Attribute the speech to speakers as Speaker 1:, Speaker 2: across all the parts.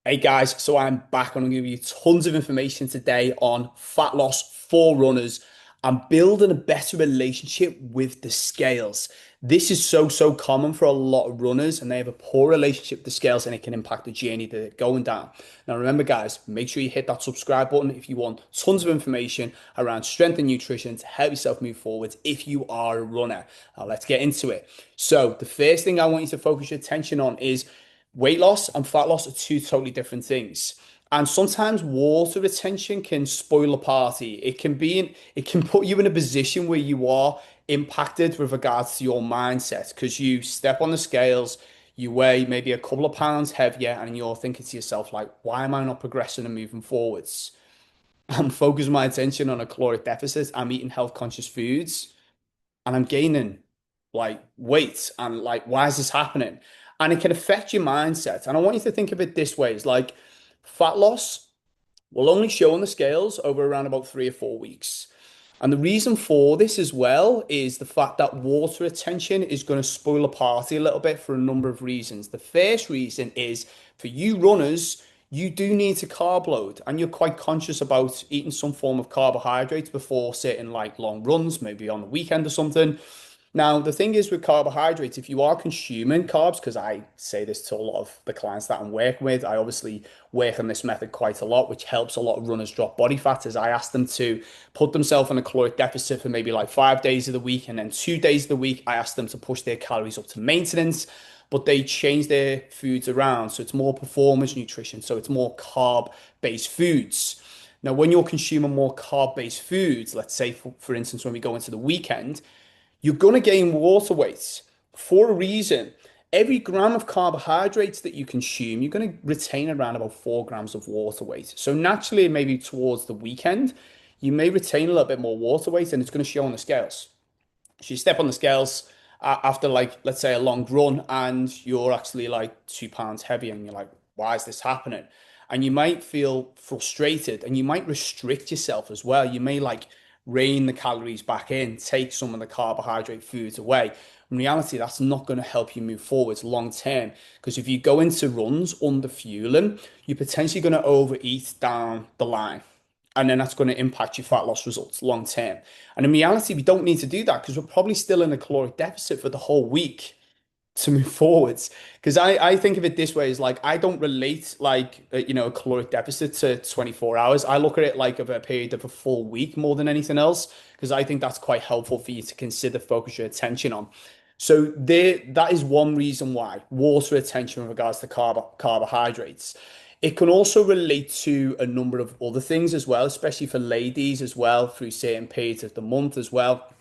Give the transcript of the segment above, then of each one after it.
Speaker 1: Hey guys, so I'm back and I'm going to give you tons of information today on fat loss for runners and building a better relationship with the scales. This is so common for a lot of runners and they have a poor relationship with the scales and it can impact the journey that they're going down. Now remember guys, make sure you hit that subscribe button if you want tons of information around strength and nutrition to help yourself move forward if you are a runner. Now let's get into it. So the first thing I want you to focus your attention on is weight loss and fat loss are two totally different things. And sometimes water retention can spoil a party. It can put you in a position where you are impacted with regards to your mindset because you step on the scales, you weigh maybe a couple of pounds heavier, and you're thinking to yourself, like, why am I not progressing and moving forwards? I'm focusing my attention on a caloric deficit. I'm eating health conscious foods and I'm gaining like weight and like why is this happening? And it can affect your mindset. And I want you to think of it this way: it's like fat loss will only show on the scales over around about 3 or 4 weeks. And the reason for this as well is the fact that water retention is going to spoil a party a little bit for a number of reasons. The first reason is for you runners, you do need to carb load and you're quite conscious about eating some form of carbohydrates before certain like long runs, maybe on the weekend or something. Now, the thing is with carbohydrates, if you are consuming carbs, because I say this to a lot of the clients that I'm working with, I obviously work on this method quite a lot, which helps a lot of runners drop body fat, as I ask them to put themselves in a caloric deficit for maybe like 5 days of the week, and then 2 days of the week, I ask them to push their calories up to maintenance, but they change their foods around. So it's more performance nutrition, so it's more carb-based foods. Now, when you're consuming more carb-based foods, let's say, for instance, when we go into the weekend, you're going to gain water weight for a reason. Every gram of carbohydrates that you consume, you're going to retain around about 4 grams of water weight. So naturally, maybe towards the weekend, you may retain a little bit more water weight and it's going to show on the scales. So you step on the scales after like, let's say a long run and you're actually like 2 pounds heavier and you're like, why is this happening? And you might feel frustrated and you might restrict yourself as well. You may like rein the calories back in, take some of the carbohydrate foods away. In reality, that's not going to help you move forwards long term because if you go into runs under fueling, you're potentially going to overeat down the line. And then that's going to impact your fat loss results long term. And in reality, we don't need to do that because we're probably still in a caloric deficit for the whole week to move forwards. Because I think of it this way is like I don't relate like a caloric deficit to 24 hours. I look at it like of a period of a full week more than anything else because I think that's quite helpful for you to consider focus your attention on. So there, that is one reason why water retention with regards to carbohydrates. It can also relate to a number of other things as well, especially for ladies as well, through certain periods of the month as well,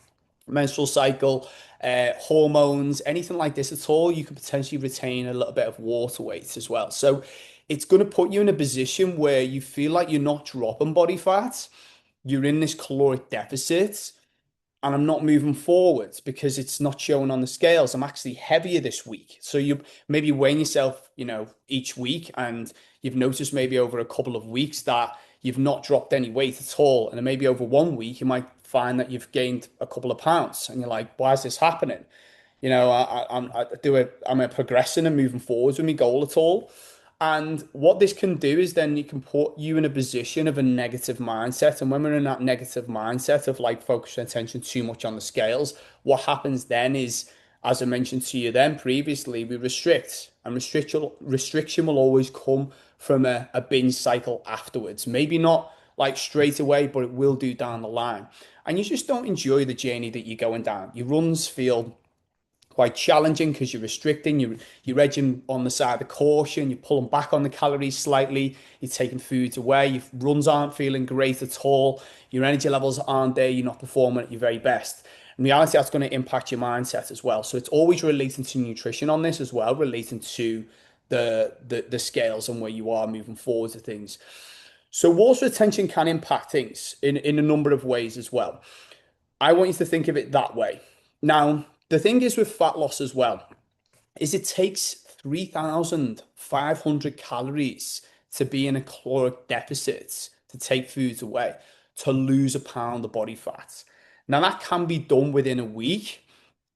Speaker 1: menstrual cycle, hormones, anything like this at all, you can potentially retain a little bit of water weight as well. So it's going to put you in a position where you feel like you're not dropping body fat, you're in this caloric deficit, and I'm not moving forwards because it's not showing on the scales. I'm actually heavier this week. So you maybe weighing yourself, each week, and you've noticed maybe over a couple of weeks that you've not dropped any weight at all. And then maybe over one week, you might find that you've gained a couple of pounds, and you're like, why is this happening? Am I progressing and moving forwards with my goal at all? And what this can do is then it can put you in a position of a negative mindset. And when we're in that negative mindset of like focusing attention too much on the scales, what happens then is, as I mentioned to you then previously, we restrict. And restriction will always come from a binge cycle afterwards. Maybe not like straight away, but it will do down the line. And you just don't enjoy the journey that you're going down. Your runs feel quite challenging because you're restricting, you're edging on the side of caution, you're pulling back on the calories slightly, you're taking foods away, your runs aren't feeling great at all, your energy levels aren't there, you're not performing at your very best. In reality, that's going to impact your mindset as well. So it's always relating to nutrition on this as well, relating to the scales and where you are moving forward to things. So water retention can impact things in a number of ways as well. I want you to think of it that way. Now, the thing is with fat loss as well, is it takes 3,500 calories to be in a caloric deficit to take foods away to lose a pound of body fat. Now that can be done within a week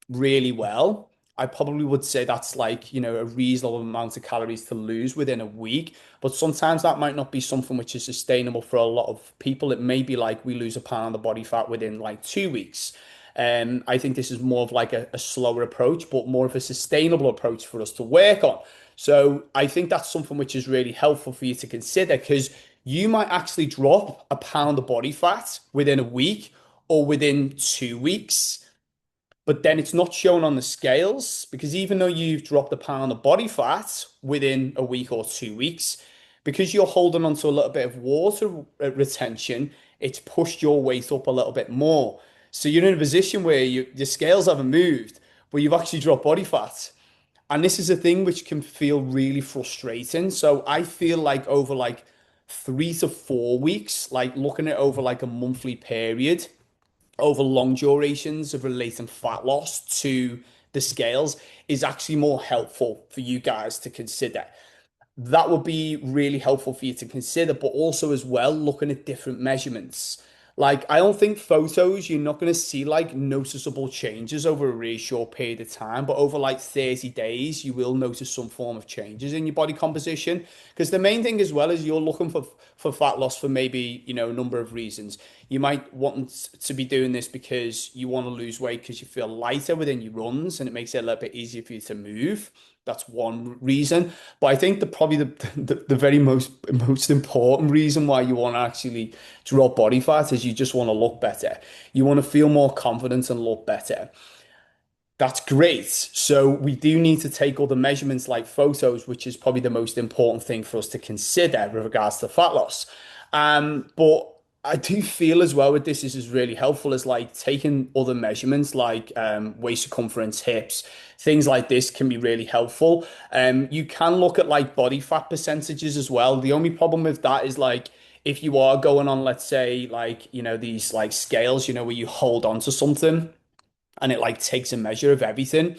Speaker 1: really well. I probably would say that's like, a reasonable amount of calories to lose within a week. But sometimes that might not be something which is sustainable for a lot of people. It may be like we lose a pound of body fat within like 2 weeks. I think this is more of like a slower approach, but more of a sustainable approach for us to work on. So I think that's something which is really helpful for you to consider because you might actually drop a pound of body fat within a week or within 2 weeks, but then it's not shown on the scales because even though you've dropped a pound of body fat within a week or 2 weeks, because you're holding on to a little bit of water retention, it's pushed your weight up a little bit more. So you're in a position where your scales haven't moved, but you've actually dropped body fat. And this is a thing which can feel really frustrating. So I feel like over like 3 to 4 weeks, like looking at over like a monthly period, over long durations of relating fat loss to the scales is actually more helpful for you guys to consider. That would be really helpful for you to consider, but also as well looking at different measurements. Like, I don't think photos, you're not going to see like noticeable changes over a really short period of time, but over like 30 days, you will notice some form of changes in your body composition. Because the main thing as well is you're looking for fat loss for maybe, a number of reasons. You might want to be doing this because you want to lose weight because you feel lighter within your runs and it makes it a little bit easier for you to move. That's one reason. But I think probably the very most important reason why you want to actually drop body fat is you just want to look better. You want to feel more confident and look better. That's great. So we do need to take all the measurements like photos, which is probably the most important thing for us to consider with regards to fat loss. But I do feel as well with this is really helpful is like taking other measurements like waist circumference, hips, things like this can be really helpful. You can look at like body fat percentages as well. The only problem with that is like if you are going on, let's say like, these like scales, where you hold on to something and it like takes a measure of everything.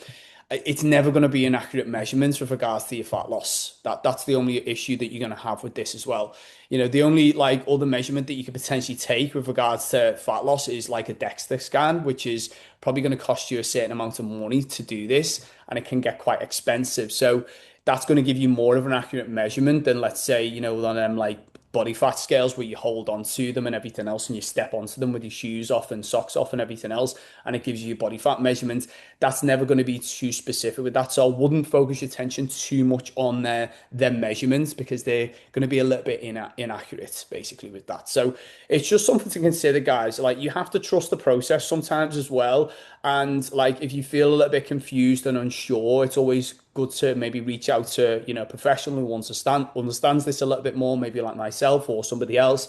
Speaker 1: It's never going to be an accurate measurement with regards to your fat loss. That's the only issue that you're going to have with this as well. The only like other measurement that you could potentially take with regards to fat loss is like a DEXA scan, which is probably going to cost you a certain amount of money to do this, and it can get quite expensive. So that's going to give you more of an accurate measurement than let's say, on them like body fat scales where you hold on to them and everything else and you step onto them with your shoes off and socks off and everything else and it gives you your body fat measurement. That's never going to be too specific with that, so I wouldn't focus your attention too much on their measurements because they're going to be a little bit inaccurate basically with that. So it's just something to consider, guys. Like, you have to trust the process sometimes as well, and like if you feel a little bit confused and unsure, it's always good to maybe reach out to, a professional who understands this a little bit more, maybe like myself or somebody else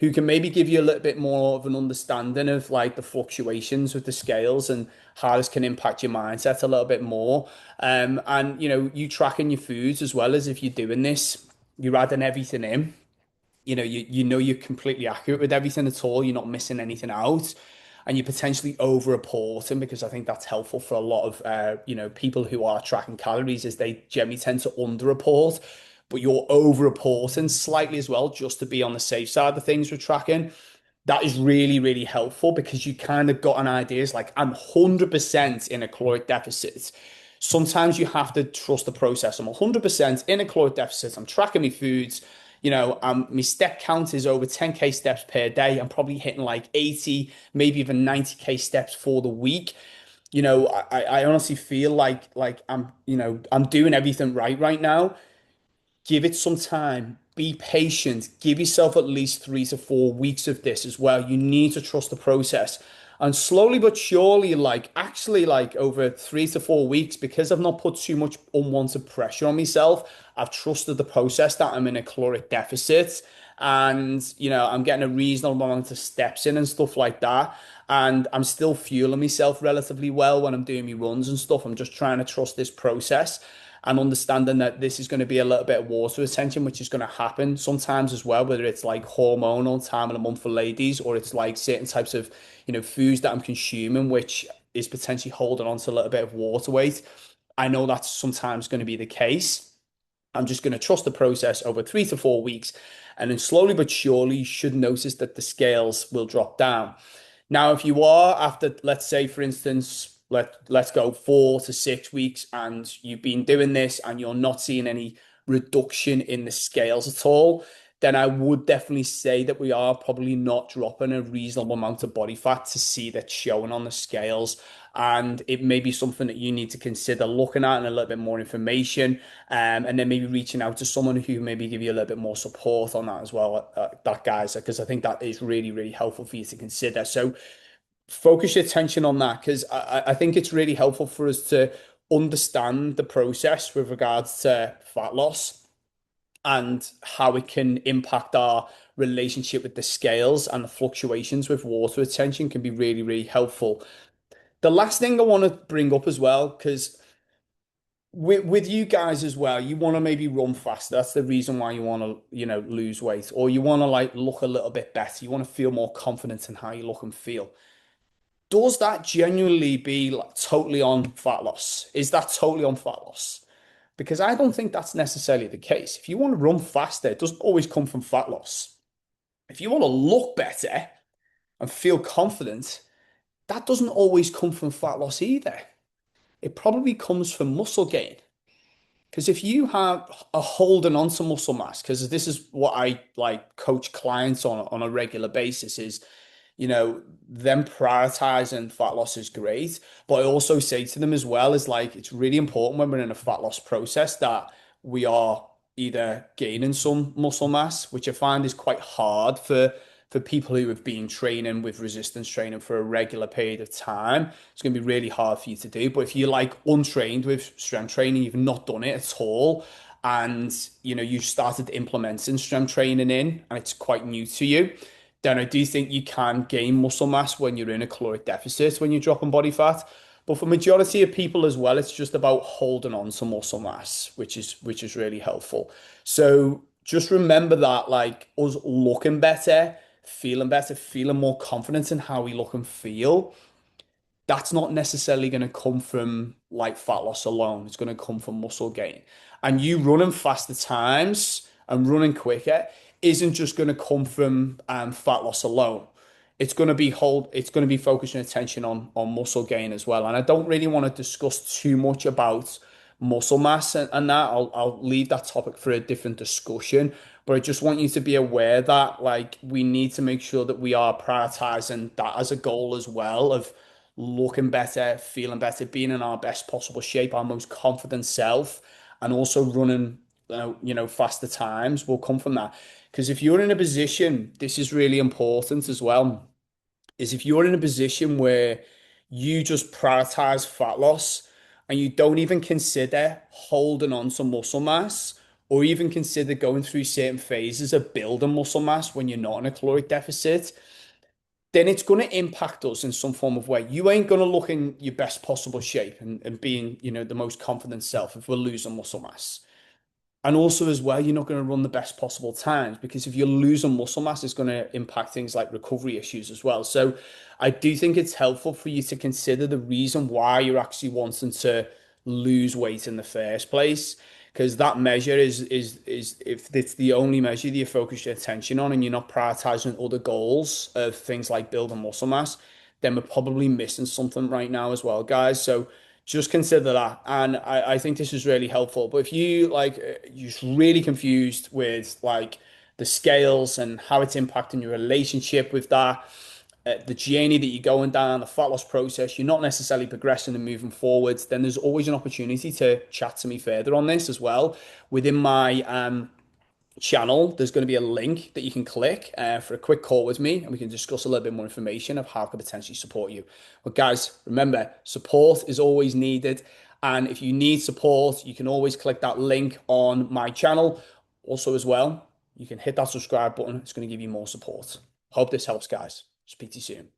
Speaker 1: who can maybe give you a little bit more of an understanding of like the fluctuations with the scales and how this can impact your mindset a little bit more. And you tracking your foods as well, as if you're doing this, you're adding everything in. You know you're completely accurate with everything at all. You're not missing anything out, and you're potentially over reporting, because I think that's helpful for a lot of people who are tracking calories, is they generally tend to underreport, but you're over reporting slightly as well, just to be on the safe side of things with tracking. That is really, really helpful because you kind of got an idea. It's like, I'm 100% in a caloric deficit. Sometimes you have to trust the process. I'm 100% in a caloric deficit. I'm tracking my foods. My step count is over 10K steps per day. I'm probably hitting like 80, maybe even 90K steps for the week. I honestly feel like I'm doing everything right now. Give it some time. Be patient. Give yourself at least 3 to 4 weeks of this as well. You need to trust the process. And slowly but surely, like actually, like over 3 to 4 weeks, because I've not put too much unwanted pressure on myself, I've trusted the process that I'm in a caloric deficit, and I'm getting a reasonable amount of steps in and stuff like that. And I'm still fueling myself relatively well when I'm doing my runs and stuff. I'm just trying to trust this process and understanding that this is going to be a little bit of water retention, which is going to happen sometimes as well, whether it's like hormonal time of the month for ladies, or it's like certain types of, foods that I'm consuming, which is potentially holding on to a little bit of water weight. I know that's sometimes going to be the case. I'm just going to trust the process over 3 to 4 weeks. And then slowly but surely, you should notice that the scales will drop down. Now, if you are after, let's say, for instance, let's go 4 to 6 weeks, and you've been doing this and you're not seeing any reduction in the scales at all, then I would definitely say that we are probably not dropping a reasonable amount of body fat to see that showing on the scales. And it may be something that you need to consider looking at and a little bit more information, and then maybe reaching out to someone who maybe give you a little bit more support on that as well, that guys, because I think that is really, really helpful for you to consider. So focus your attention on that, because I think it's really helpful for us to understand the process with regards to fat loss and how it can impact our relationship with the scales, and the fluctuations with water retention can be really, really helpful. The last thing I want to bring up as well, because with you guys as well, you want to maybe run faster. That's the reason why you want to, lose weight, or you want to like look a little bit better. You want to feel more confident in how you look and feel. Does that genuinely be like totally on fat loss? Is that totally on fat loss? Because I don't think that's necessarily the case. If you want to run faster, it doesn't always come from fat loss. If you want to look better and feel confident, that doesn't always come from fat loss either. It probably comes from muscle gain. Because if you have a holding on to muscle mass, because this is what I like coach clients on a regular basis, is them prioritizing fat loss is great. But I also say to them as well, is like, it's really important when we're in a fat loss process that we are either gaining some muscle mass, which I find is quite hard for people who have been training with resistance training for a regular period of time. It's going to be really hard for you to do. But if you're like untrained with strength training, you've not done it at all, and you started implementing strength training and it's quite new to you, then I do think you can gain muscle mass when you're in a caloric deficit, when you're dropping body fat. But for majority of people as well, it's just about holding on to muscle mass, which is really helpful. So just remember that, like, us looking better, feeling more confident in how we look and feel, that's not necessarily going to come from like fat loss alone. It's going to come from muscle gain. And you running faster times and running quicker isn't just going to come from fat loss alone. It's going to be focusing attention on muscle gain as well. And I don't really want to discuss too much about muscle mass and that. I'll leave that topic for a different discussion. But I just want you to be aware that like we need to make sure that we are prioritizing that as a goal as well, of looking better, feeling better, being in our best possible shape, our most confident self, and also running, faster times will come from that. Because if you're in a position, this is really important as well, is if you're in a position where you just prioritize fat loss and you don't even consider holding on to muscle mass, or even consider going through certain phases of building muscle mass when you're not in a caloric deficit, then it's going to impact us in some form of way. You ain't going to look in your best possible shape and being, the most confident self if we're losing muscle mass. And also as well, you're not going to run the best possible times, because if you're losing muscle mass, it's going to impact things like recovery issues as well. So I do think it's helpful for you to consider the reason why you're actually wanting to lose weight in the first place. Because that measure is if it's the only measure that you focus your attention on and you're not prioritizing other goals of things like building muscle mass, then we're probably missing something right now as well, guys. So just consider that. And I think this is really helpful. But if you like you're just really confused with like the scales and how it's impacting your relationship with that, the journey that you're going down, the fat loss process, you're not necessarily progressing and moving forwards, then there's always an opportunity to chat to me further on this as well. Within my channel, there's going to be a link that you can click for a quick call with me, and we can discuss a little bit more information of how I could potentially support you. But guys, remember, support is always needed. And if you need support, you can always click that link on my channel. Also, as well, you can hit that subscribe button. It's going to give you more support. Hope this helps, guys. Speak to you soon.